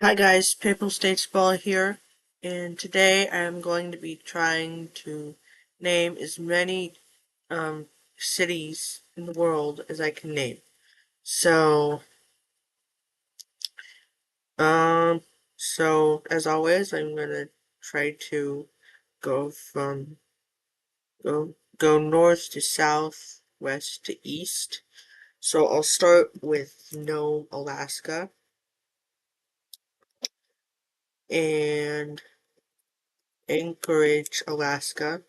Hi guys, Papal States Ball here, and today I'm going to be trying to name as many cities in the world as I can name. So, um, as always, I'm gonna try to go from go north to south, west to east. So I'll start with Nome, Alaska, and Anchorage, Alaska,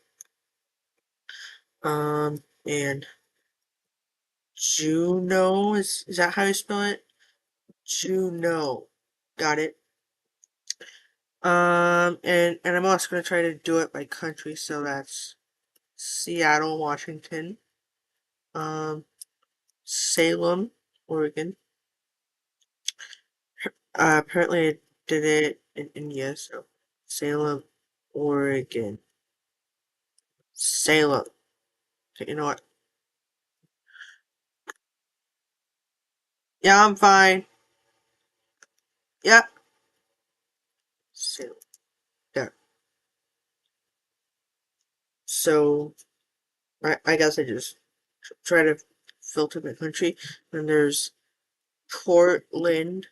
and Juneau is that how you spell it? Juneau. Got it. And I'm also gonna try to do it by country, so that's Seattle, Washington, um, Salem, Oregon. Apparently I did it in India, so Salem, Oregon. Salem. Okay, you know what? Yeah, I'm fine. Yep. Salem. There. So I guess I just try to filter my country. And there's Portland,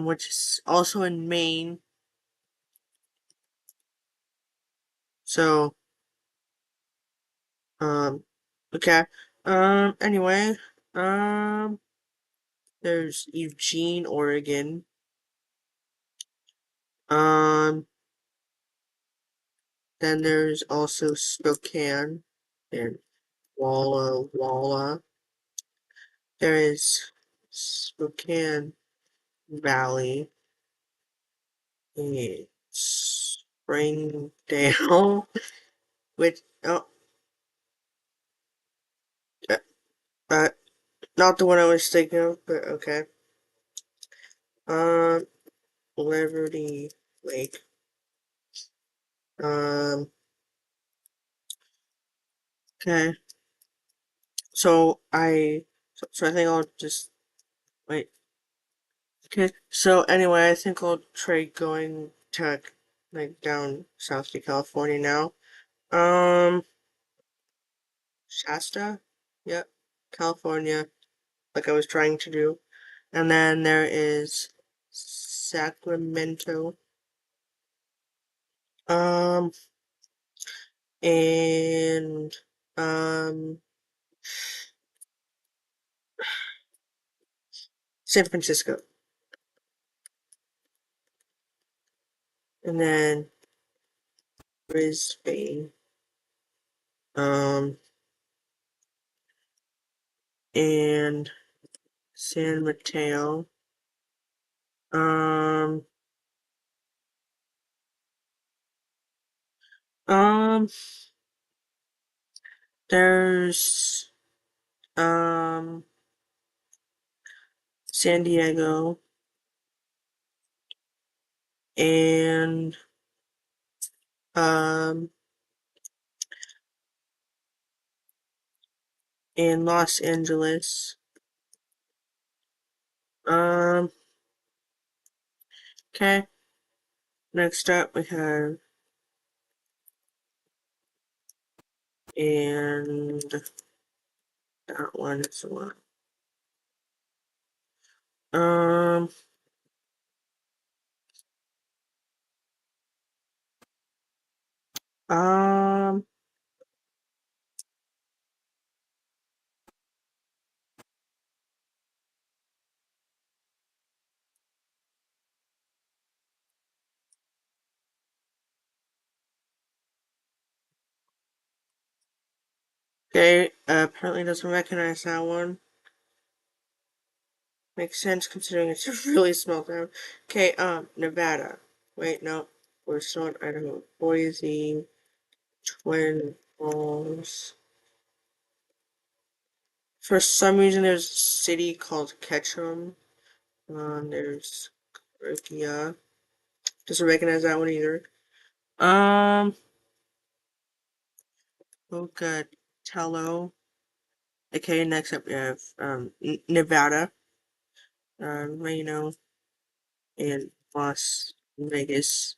which is also in Maine. So, um, okay. Anyway, um, there's Eugene, Oregon. Um, then there's also Spokane and Walla Walla. There is Spokane Valley and Springdale, which, oh, uh, uh, not the one I was thinking of, but okay. Um, Liberty Lake. Um, okay. So I think I'll just wait. Okay. So anyway, I think I'll try going to like down south to California now. Um, Shasta. Yep. California, like I was trying to do. And then there is Sacramento. Um, and um, San Francisco. And then Brisbane. Um, and San Mateo. Um, um, there's um San Diego and um and Los Angeles. Um, okay. Next up we have and that one is the one. Um, um, okay. Apparently doesn't recognize that one. Makes sense considering it's a really small town. Okay, Nevada. Wait, no. We're still in Idaho. Boise, Twin Falls. For some reason, there's a city called Ketchum. There's Cahokia. Doesn't recognize that one either. Um, Pocatello. Okay, next up we have Nevada, Reno, and Las Vegas.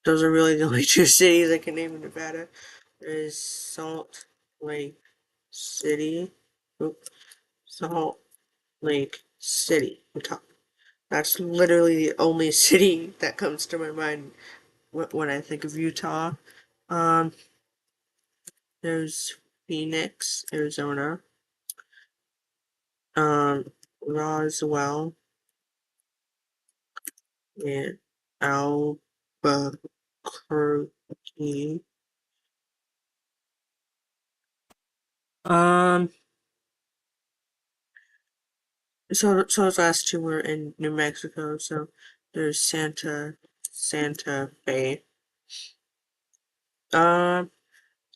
Those are really the only two cities I can name in Nevada. There's Salt Lake City. Oop, Salt Lake City, Utah. That's literally the only city that comes to my mind when I think of Utah. Um, there's Phoenix, Arizona. Roswell and Albuquerque. Um, so those last two were in New Mexico. So there's Santa Fe. Um,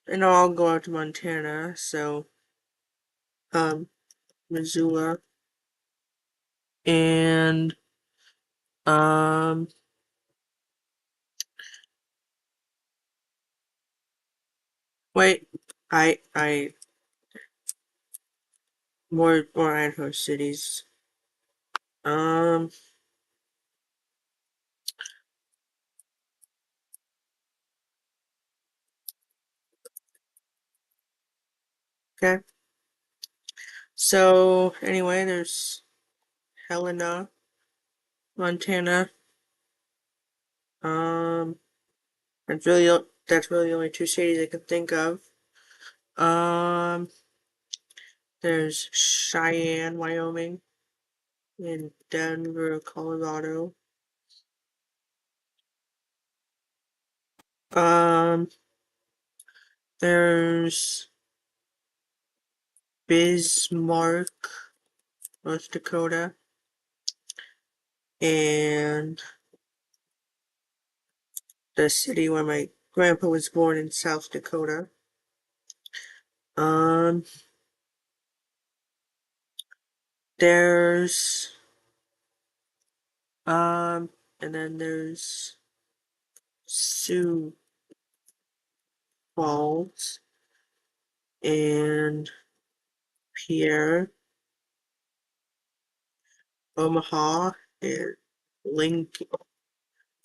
and I'll go out to Montana. So Missoula and um, wait, I more Idaho cities. Um, okay. So anyway, there's Helena, Montana. Um, that's really the only two cities I can think of. Um, there's Cheyenne, Wyoming, and Denver, Colorado. Um, there's Bismarck, North Dakota, and the city where my grandpa was born in South Dakota. Um, there's um, and then there's Sioux Falls and Pierre, Omaha, and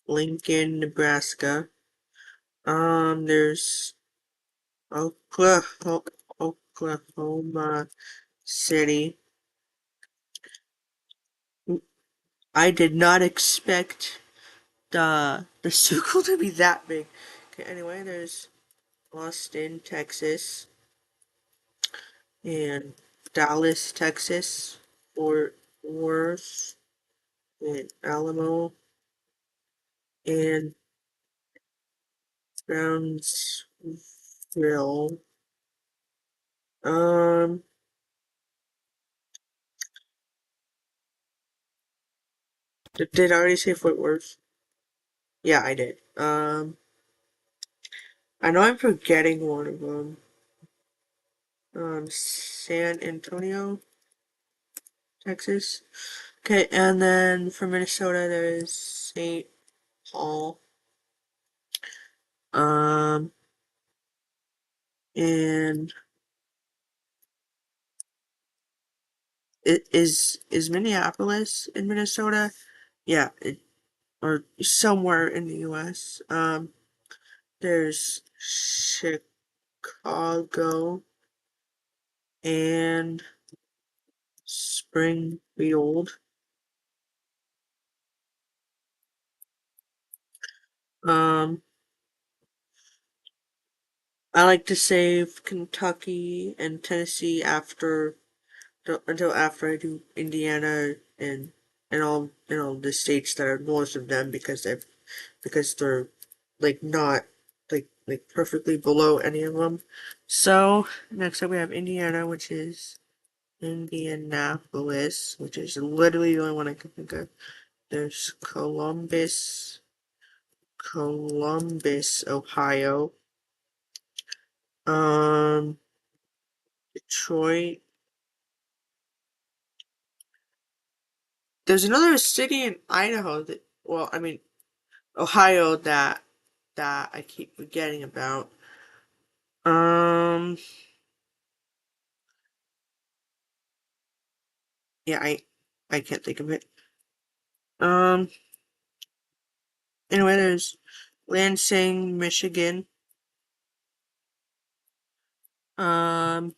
Lincoln, Nebraska. There's Oklahoma, Oklahoma City. I did not expect the circle to be that big. Okay, anyway, there's Austin, Texas, and Dallas, Texas, Fort Worth, and Alamo, and Brownsville. Um, did I already say Fort Worth? Yeah, I did. I know I'm forgetting one of them. San Antonio, Texas. Okay, and then for Minnesota, there is St. Paul. Um, and it is Minneapolis in Minnesota? Yeah, or somewhere in the U.S. There's Chicago and Springfield. Um, I like to save Kentucky and Tennessee until after I do Indiana and all the states that are north of them because they're like not like perfectly below any of them. So next up we have Indiana, which is Indianapolis, which is literally the only one I can think of. There's Columbus, Ohio. Um, Detroit. There's another city in Idaho that, well, I mean, Ohio that I keep forgetting about. Um, Yeah, I can't think of it. Um, anyway, there's Lansing, Michigan. Um,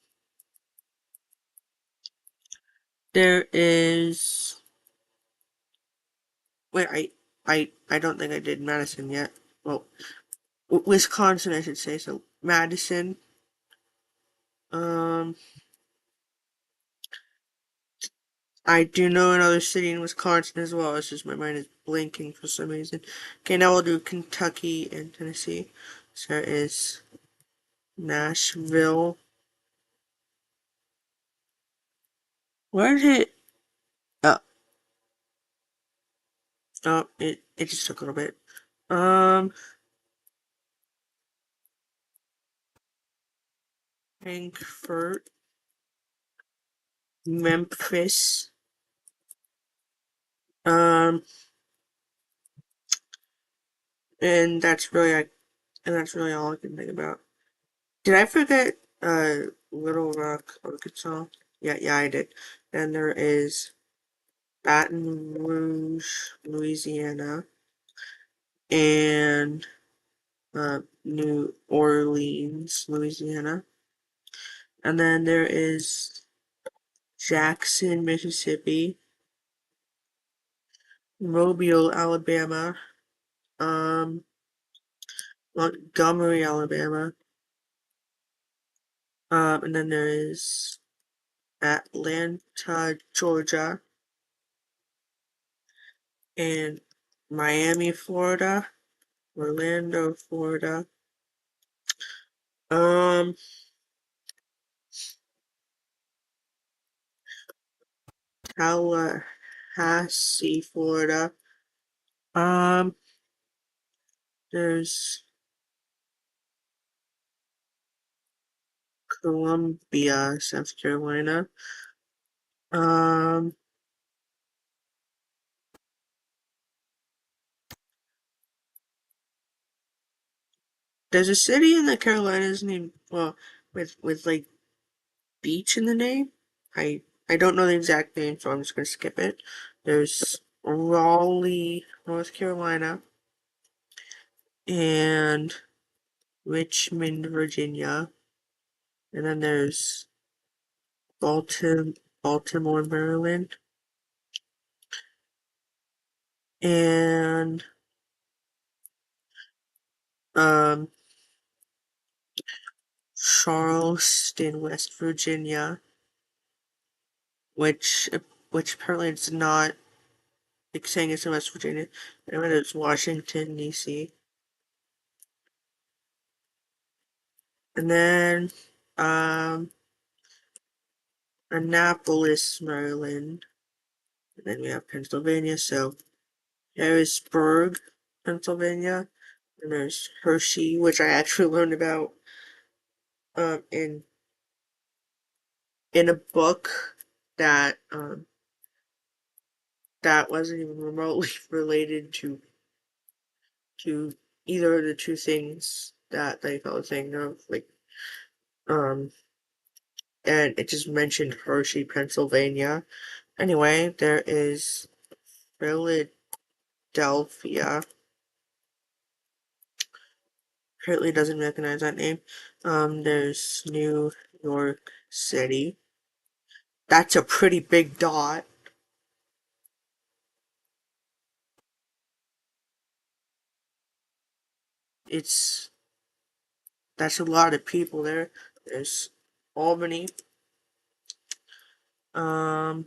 there is. Wait, I don't think I did Madison yet. Well, Wisconsin, I should say. So Madison. Um, I do know another city in Wisconsin as well. It's just my mind is blinking for some reason. Okay, now we'll do Kentucky and Tennessee. So there is Nashville. Where did it? Oh, oh, it just took a little bit. Um, Frankfurt, Memphis. Um, and that's really and that's really all I can think about. Did I forget Little Rock, Arkansas? Yeah, I did. And there is Baton Rouge, Louisiana, and New Orleans, Louisiana. And then there is Jackson, Mississippi, Mobile, Alabama, um, Montgomery, Alabama, and then there is Atlanta, Georgia, and Miami, Florida, Orlando, Florida, um, Tallahassee, Florida, um, there's Columbia, South Carolina, um, there's a city in the Carolinas named, well, with like beach in the name. I don't know the exact name, so I'm just gonna skip it. There's Raleigh, North Carolina, and Richmond, Virginia, and then there's Baltimore, Baltimore, Maryland, and um Charleston, West Virginia, which which apparently it's not like saying it's in West Virginia. And then it's Washington, D.C. And then um Annapolis, Maryland. And then we have Pennsylvania, so Harrisburg, Pennsylvania. And there's Hershey, which I actually learned about um in in a book that that wasn't even remotely related to either of the two things that I was thinking of. Like um and it just mentioned Hershey, Pennsylvania. Anyway, there is Philadelphia. Apparently doesn't recognize that name. There's New York City. That's a pretty big dot. It's that's a lot of people there. There's Albany. Um,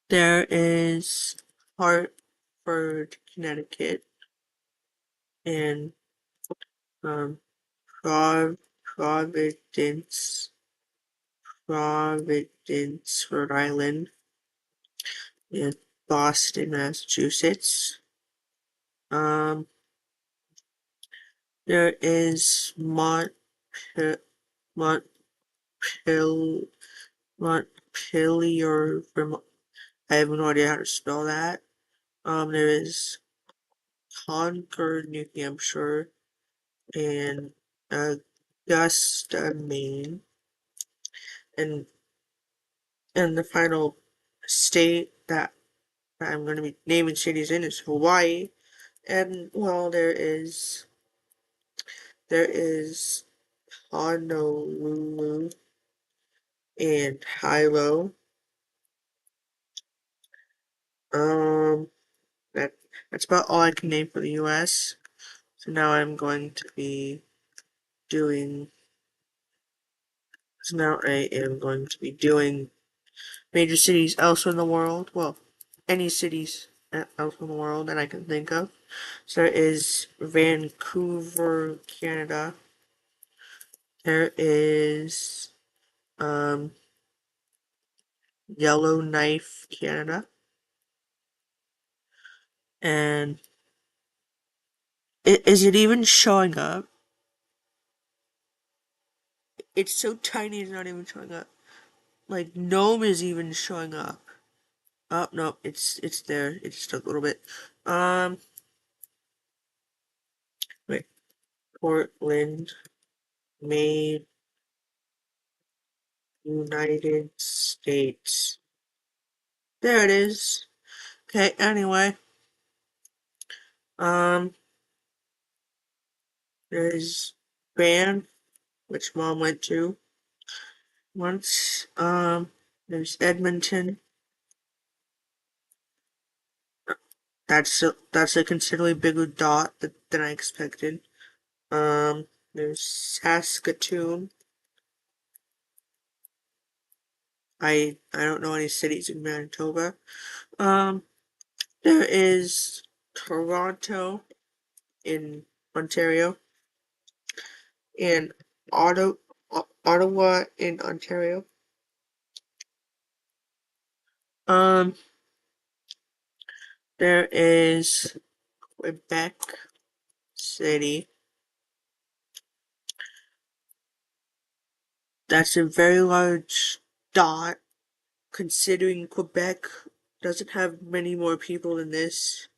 there is Hartford, Connecticut, and um, Providence, Providence, Rhode Island, and Boston, Massachusetts. Um, there is Montpelier, Montpelier, Vermont. I have no idea how to spell that. There is Concord, New Hampshire, and Augusta, Maine, and And the final state that I'm going to be naming cities in is Hawaii. And well, there is Honolulu and Hilo. Um, that that's about all I can name for the U.S. So now I'm going to be doing. So now I am going to be doing major cities elsewhere in the world. Well, any cities elsewhere in the world that I can think of. So there is Vancouver, Canada. There is um, Yellowknife, Canada. And is it even showing up? It's so tiny it's not even showing up. Like Nome is even showing up. Oh no, it's there. It's just a little bit. Um wait. Portland, Maine, United States. There it is. Okay, anyway. Um there's Banff, which mom went to once. There's Edmonton. That's a considerably bigger dot than I expected. There's Saskatoon. I don't know any cities in Manitoba. Um, there is Toronto in Ontario and Ottawa in Ontario. Um, there is Quebec City. That's a very large dot considering Quebec doesn't have many more people than this.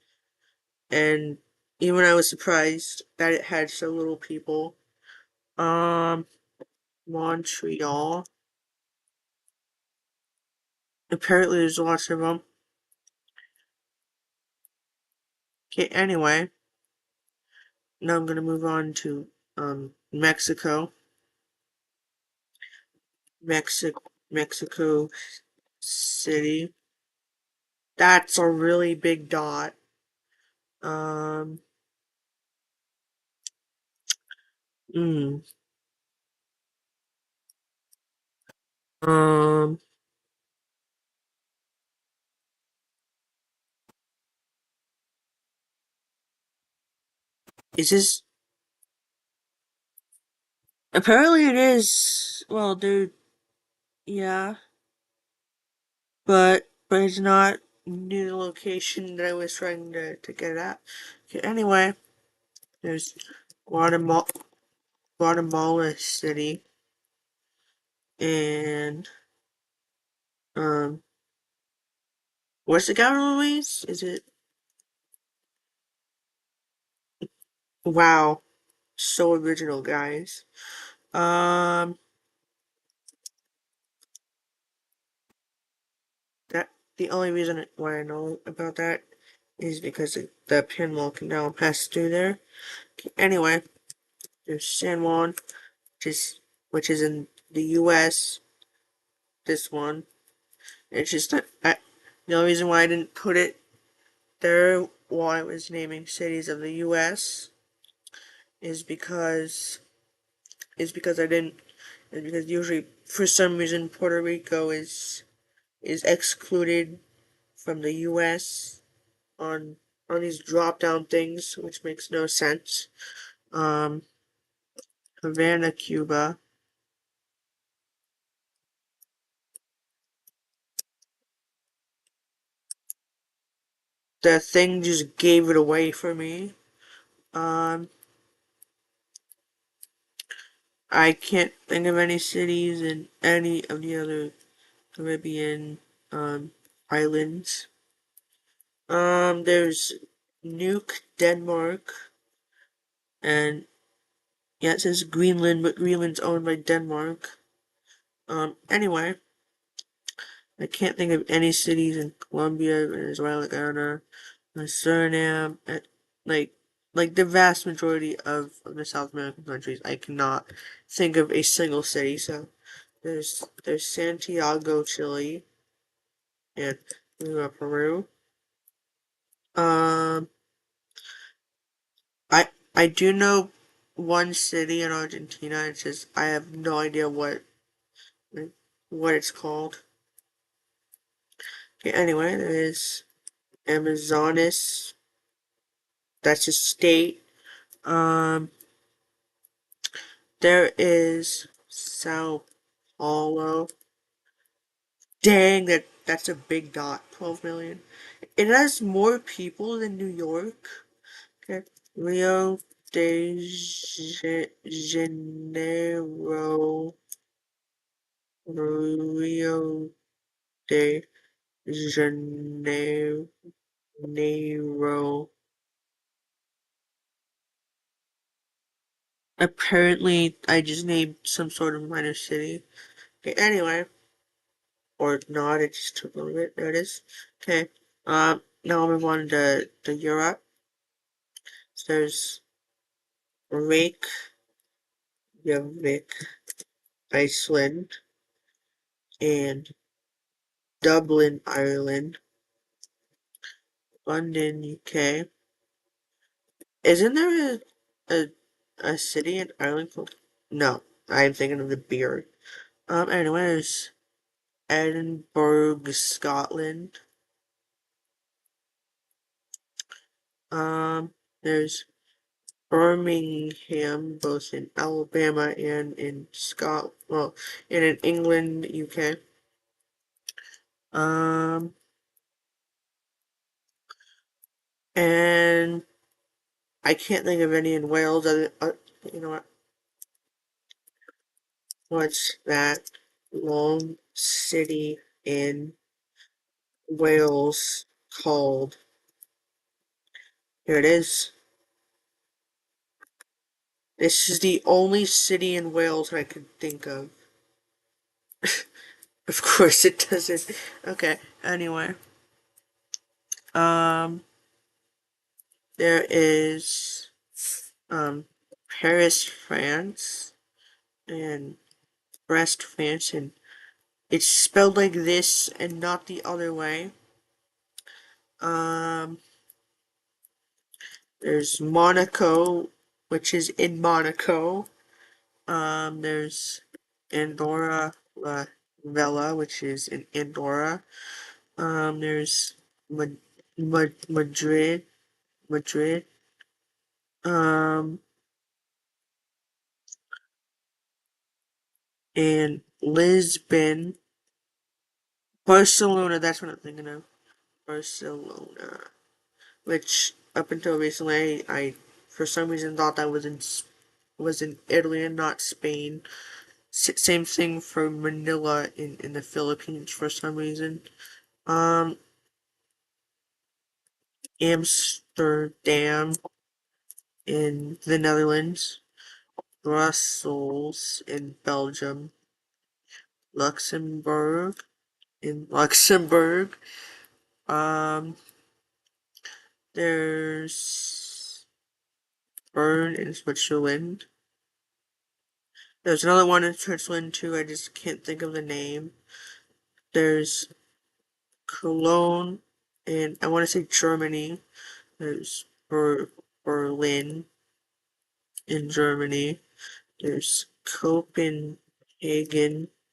And even I was surprised that it had so little people. Um, Montreal. Apparently, there's lots of them. Okay, anyway, now I'm gonna move on to Mexico. Mexico City. That's a really big dot. Um, mm, um, is this? Apparently, it is. Well, dude, yeah, but it's not near the location that I was trying to get at. Okay, anyway, there's Guatemala, Guatemala City, and um, what's the capital, Louise? Is it? Wow, so original, guys. Um, that the only reason why I know about that is because the Panama Canal passed through there. Anyway, there's San Juan, which is in the U.S. This one. It's just that the only reason why I didn't put it there while I was naming cities of the U.S. is because I didn't. Is because usually for some reason Puerto Rico is excluded from the U.S. on these drop down things, which makes no sense. Um, Havana, Cuba. The thing just gave it away for me. Um, I can't think of any cities in any of the other Caribbean islands. There's Nuuk, Denmark, and yeah, it says Greenland, but Greenland's owned by Denmark. Anyway, I can't think of any cities in Colombia, Venezuela, Ghana, Suriname, like like the vast majority of the South American countries. I cannot think of a single city. So there's Santiago, Chile, and Lima, Peru. Um, I do know one city in Argentina. It's just I have no idea what it's called. Okay, anyway, there is Amazonas. That's a state. Um, there is Sao Paulo. Dang, that's a big dot. 12 million. It has more people than New York. Okay. Rio de Janeiro. Rio de Janeiro. Apparently, I just named some sort of minor city. Okay, anyway. Or not, it just took a little bit. There it is. Okay. Now I'll move on to Europe. So there's Reykjavik, Iceland, and Dublin, Ireland, London, UK. Isn't there a, a city in Ireland called? No, I'm thinking of the beer. Anyway, there's Edinburgh, Scotland. There's Birmingham, both in Alabama and in and in England, UK. Um, and I can't think of any in Wales. You know what? What's that long city in Wales called? Here it is. This is the only city in Wales I could think of. Of course it doesn't. Okay, anyway. Um, there is, Paris, France, and Brest, France, and it's spelled like this and not the other way. Um, there's Monaco, which is in Monaco. There's Andorra La Vella, which is in Andorra. There's Madrid, Madrid. Um, and Lisbon, Barcelona. That's what I'm thinking of. Barcelona, which up until recently, I for some reason thought that was in Italy and not Spain. Same thing for Manila in the Philippines for some reason. Um, Amsterdam in the Netherlands, Brussels in Belgium, Luxembourg in Luxembourg. Um, there's Bern in Switzerland. There's another one in Switzerland too. I just can't think of the name. There's Cologne, and I want to say Germany. There's Berlin in Germany. There's Copenhagen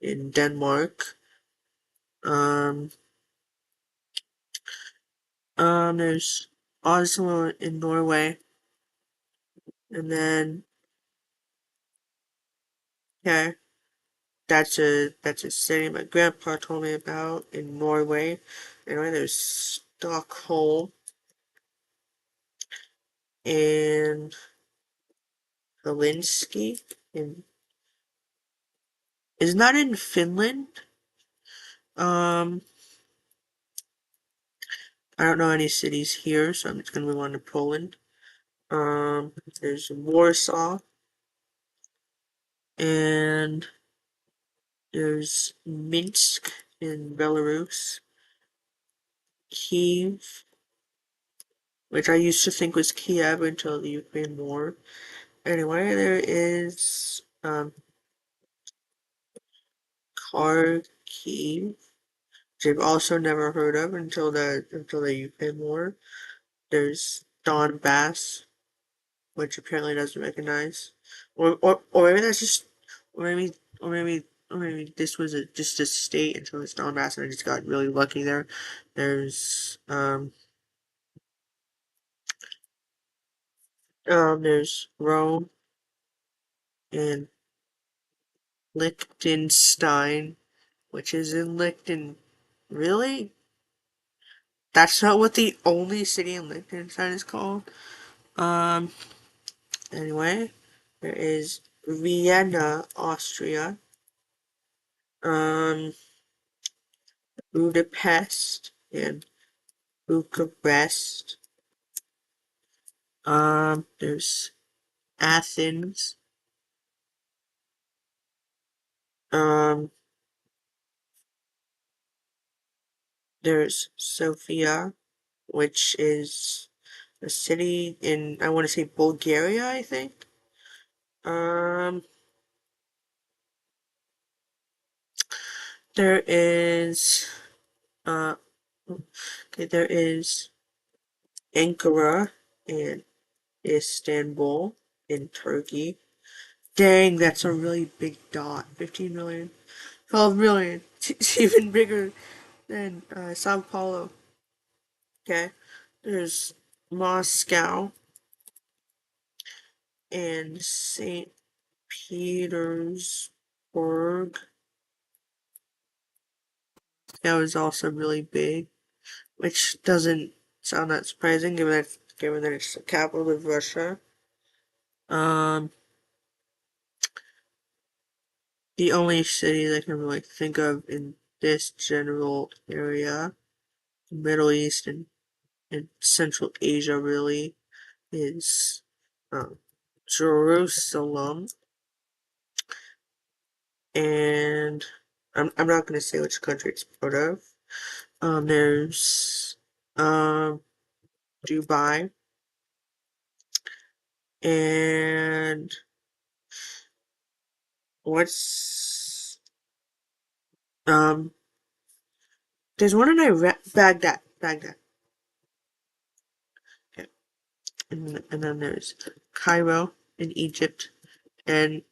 in Denmark. Um, there's Oslo in Norway, and then yeah, that's a city my grandpa told me about in Norway. Anyway, there's Stockholm and Helsinki in is not in Finland. Um, I don't know any cities here, so I'm just gonna move on to Poland. There's Warsaw and there's Minsk in Belarus, Kiev, which I used to think was Kiev until the Ukraine war. Anyway, there is Kharkiv, which I've also never heard of until the Ukraine war. There's Donbass, which apparently doesn't recognize, or maybe that's just, or maybe, or maybe this was just a state until it's Donbass, and I just got really lucky there. There's there's Rome and Liechtenstein, which is in Liechtenstein. Really? That's not what the only city in Liechtenstein is called? Um, anyway, there is Vienna, Austria, um, Budapest, and Bucharest. There's Athens, um, there's Sofia, which is a city in, I want to say Bulgaria, I think. Um, there is, uh, okay, there is Ankara and Istanbul in Turkey. Dang, that's a really big dot. 15 million. 12 million. It's even bigger than Sao Paulo. Okay. There's Moscow and St. Petersburg. That was also really big, which doesn't sound that surprising given that it's the capital of Russia. Um, the only cities I can really think of in this general area, Middle East and Central Asia really, is um, Jerusalem, and I'm not gonna say which country it's part of. There's um Dubai and what's um there's one in Iraq, Baghdad. Okay. And then there's Cairo in Egypt, and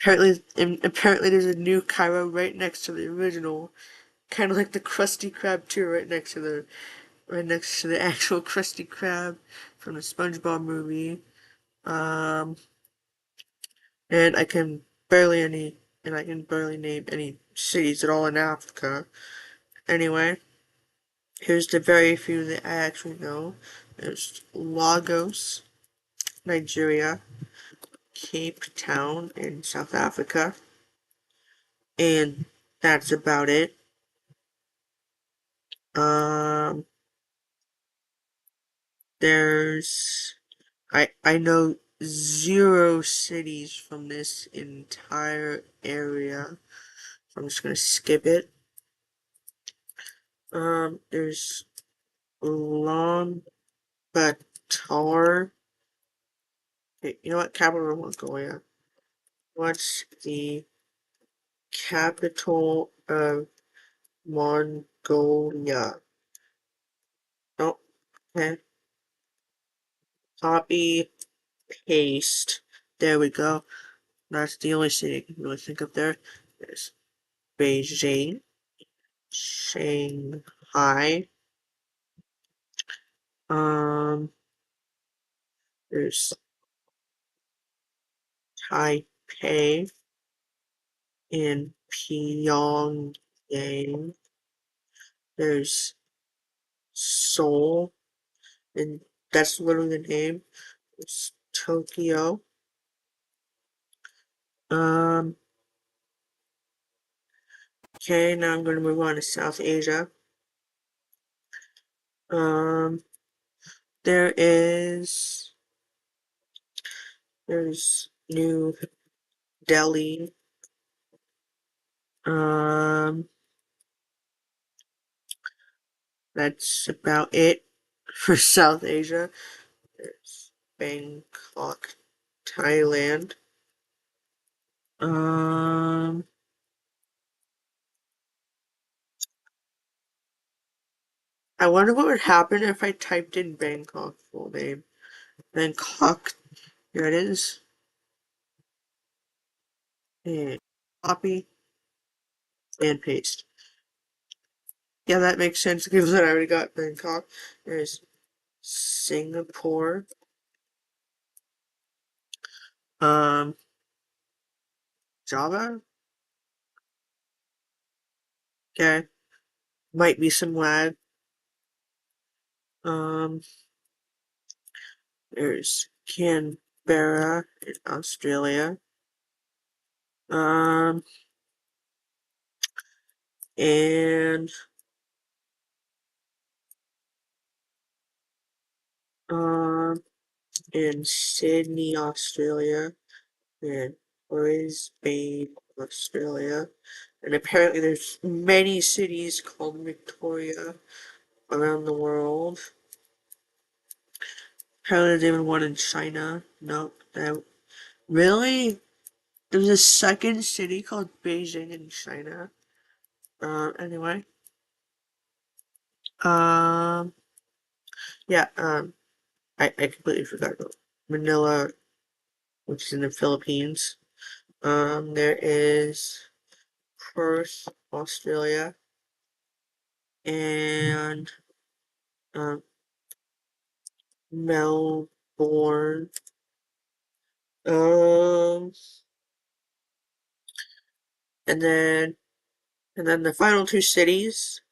apparently there's a new Cairo right next to the original, kind of like the Krusty Krab too, right next to the actual Krusty Krab from the SpongeBob movie. Um, and I can barely name any cities at all in Africa. Anyway, here's the very few that I actually know. There's Lagos, Nigeria, Cape Town in South Africa, and that's about it. Um, there's I know zero cities from this entire area. So I'm just gonna skip it. There's Ulaanbaatar. Okay, you know what? Capital of Mongolia. What's the capital of Mongolia? Oh, okay. Copy, paste. There we go. That's the only city I can really think of there. There's Beijing, Shanghai, um, there's Taipei in Pyongyang. There's Seoul, and that's literally the name. There's Tokyo. Um, okay, now I'm going to move on to South Asia. Um, there is, there's New Delhi. Um, That's about it for South Asia. There's Bangkok, Thailand. Um, I wonder what would happen if I typed in Bangkok full name. Bangkok, here it is. And copy and paste. Yeah, that makes sense given that I already got Bangkok. There's Singapore. Um, Java. Okay, might be some lag. Um, there's Canberra in Australia. Um, and um, in Sydney, Australia, and Brisbane, Australia. And apparently there's many cities called Victoria around the world. Apparently there's even one in China. Nope. That, really? There's a second city called Beijing in China. Anyway. Um, yeah, I completely forgot about Manila, which is in the Philippines. There is Perth, Australia, and um, Melbourne. Um, and then the final two cities,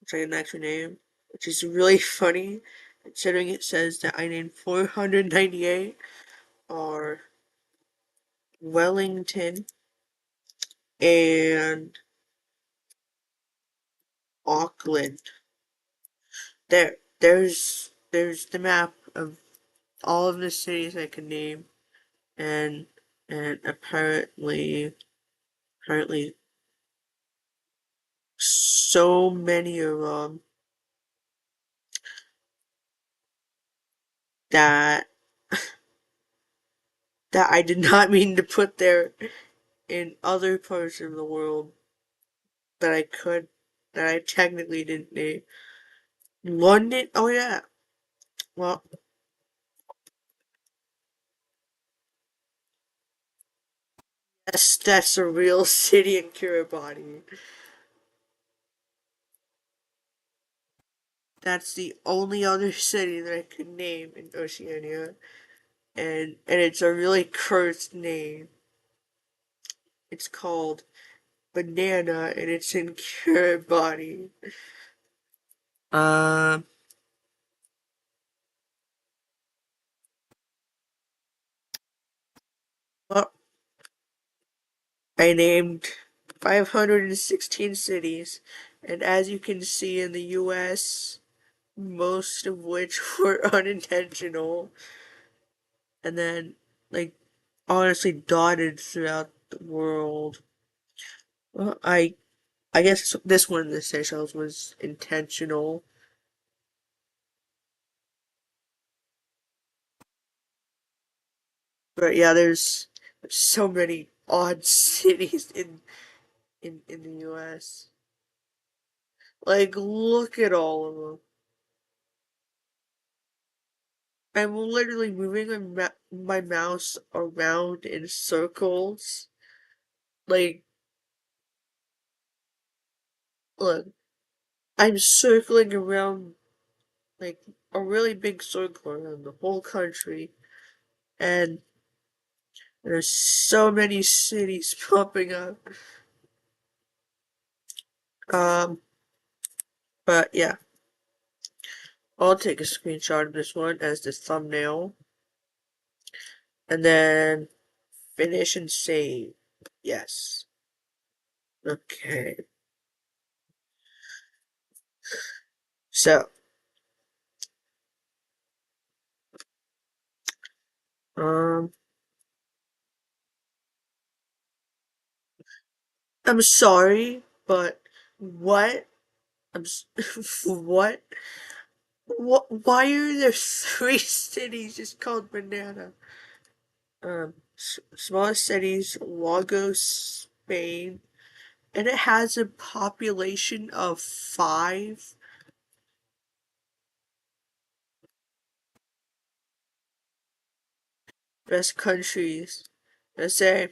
which I didn't actually name, which is really funny, considering it says that I named 498, are Wellington and Auckland. There's the map of all of the cities I can name, and apparently so many of them that I did not mean to put there in other parts of the world that I could that I technically didn't name. London, oh yeah. Well, that's a real city in Kiribati. That's the only other city that I could name in Oceania, and it's a really cursed name. It's called Banana, and it's in Kiribati. Um, well, I named 516 cities, and as you can see in the US, most of which were unintentional, and then, like, honestly dotted throughout the world. Well, I guess this one in the Seychelles was intentional. But yeah, there's so many odd cities in the US. Like, look at all of them. I'm literally moving my mouse around in circles. Like, look, I'm circling around like a really big circle around the whole country, and there's so many cities popping up. Um, but yeah, I'll take a screenshot of this one as the thumbnail, and then finish and save. Yes. Okay. So, um, I'm sorry, but what what? Why are there three cities just called Banana? Smallest cities, Lagos, Spain, and it has a population of 5. Best countries, USA,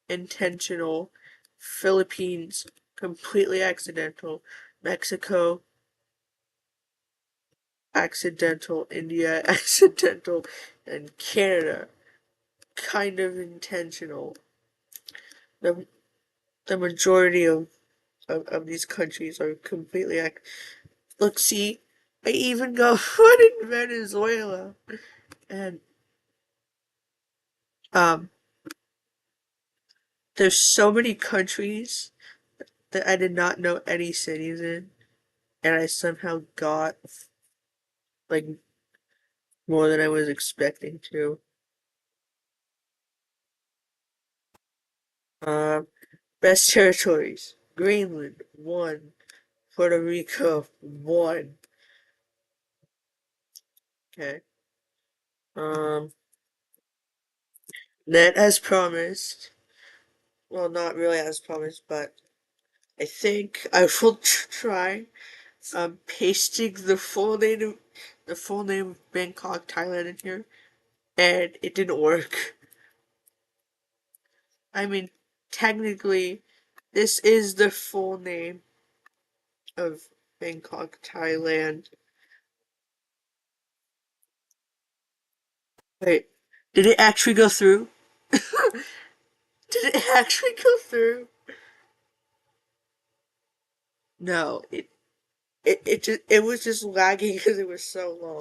intentional, Philippines, completely accidental, Mexico, accidental, India, accidental, and Canada, kind of intentional. The, the majority of these countries are completely look, see, I even got one in Venezuela. And um there's so many countries that I did not know any cities in, and I somehow got like more than I was expecting to. Um Best territories. Greenland, 1. Puerto Rico, 1. Okay. Um Then as promised, well, not really as promised, but I think I will try pasting the full name of Bangkok, Thailand in here, and it didn't work. I mean, technically, this is the full name of Bangkok, Thailand. Wait, did it actually go through? Did it actually go through? No, it was just lagging because it was so long.